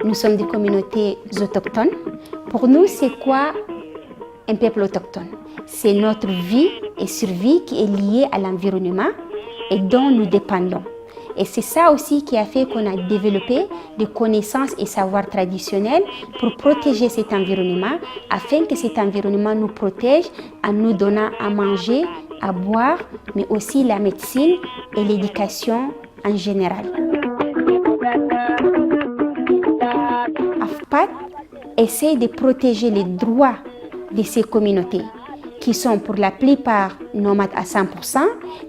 Nous sommes des communautés autochtones. Pour nous, c'est quoi un peuple autochtone? C'est notre vie et survie qui est liée à l'environnement et dont nous dépendons. Et c'est ça aussi qui a fait qu'on a développé des connaissances et savoirs traditionnels pour protéger cet environnement, afin que cet environnement nous protège en nous donnant à manger, à boire, mais aussi la médecine et l'éducation en général. AFPAT essaie de protéger les droits de ces communautés qui sont pour la plupart nomades à 100%,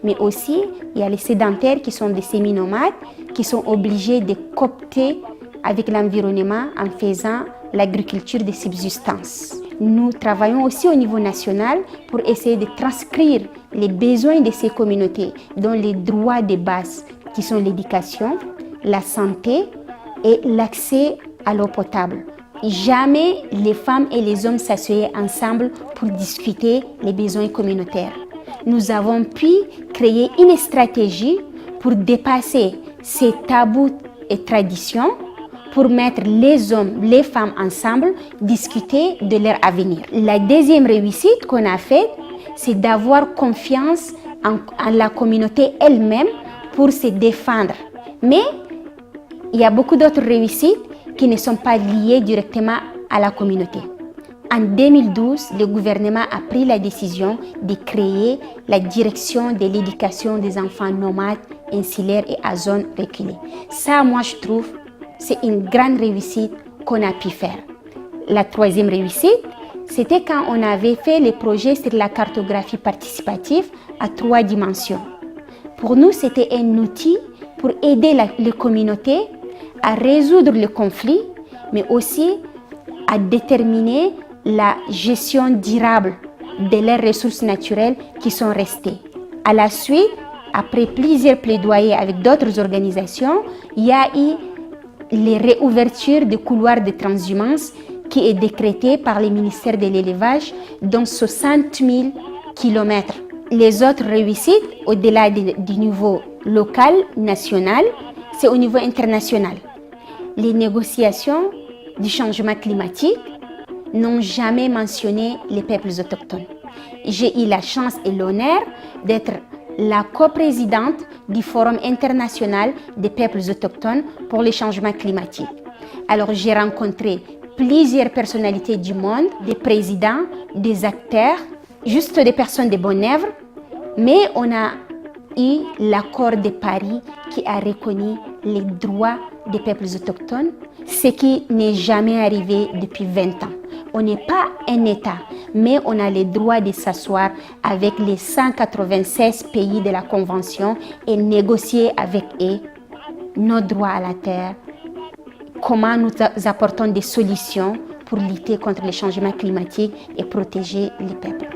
mais aussi il y a les sédentaires qui sont des semi-nomades, qui sont obligés de coopter avec l'environnement en faisant l'agriculture de subsistance. Nous travaillons aussi au niveau national pour essayer de transcrire les besoins de ces communautés, dont les droits de base qui sont l'éducation, la santé et l'accès à l'eau potable. Jamais les femmes et les hommes s'asseyaient ensemble pour discuter les besoins communautaires. Nous avons pu créer une stratégie pour dépasser ces tabous et traditions, pour mettre les hommes, les femmes ensemble, discuter de leur avenir. La deuxième réussite qu'on a faite, c'est d'avoir confiance en la communauté elle-même pour se défendre. Mais il y a beaucoup d'autres réussites qui ne sont pas liées directement à la communauté. En 2012, le gouvernement a pris la décision de créer la direction de l'éducation des enfants nomades, insulaires et à zone reculée. Ça, moi, je trouve, c'est une grande réussite qu'on a pu faire. La troisième réussite, c'était quand on avait fait les projets sur la cartographie participative à 3 dimensions. Pour nous, c'était un outil pour aider les communautés à résoudre le conflit, mais aussi à déterminer la gestion durable de leurs ressources naturelles qui sont restées. À la suite, après plusieurs plaidoyers avec d'autres organisations, il y a eu les réouvertures des couloirs de transhumance qui est décrété par le ministère de l'élevage dans 60 000 km. Les autres réussites, au-delà du niveau local, national, c'est au niveau international. Les négociations du changement climatique n'ont jamais mentionné les peuples autochtones. J'ai eu la chance et l'honneur d'être la coprésidente du Forum international des peuples autochtones pour le changement climatique. Alors j'ai rencontré plusieurs personnalités du monde, des présidents, des acteurs, juste des personnes de bonne œuvre, mais on a eu l'accord de Paris qui a reconnu les droits des peuples autochtones, ce qui n'est jamais arrivé depuis 20 ans. On n'est pas un État, mais on a le droit de s'asseoir avec les 196 pays de la Convention et négocier avec eux nos droits à la terre, comment nous apportons des solutions pour lutter contre le changement climatique et protéger les peuples.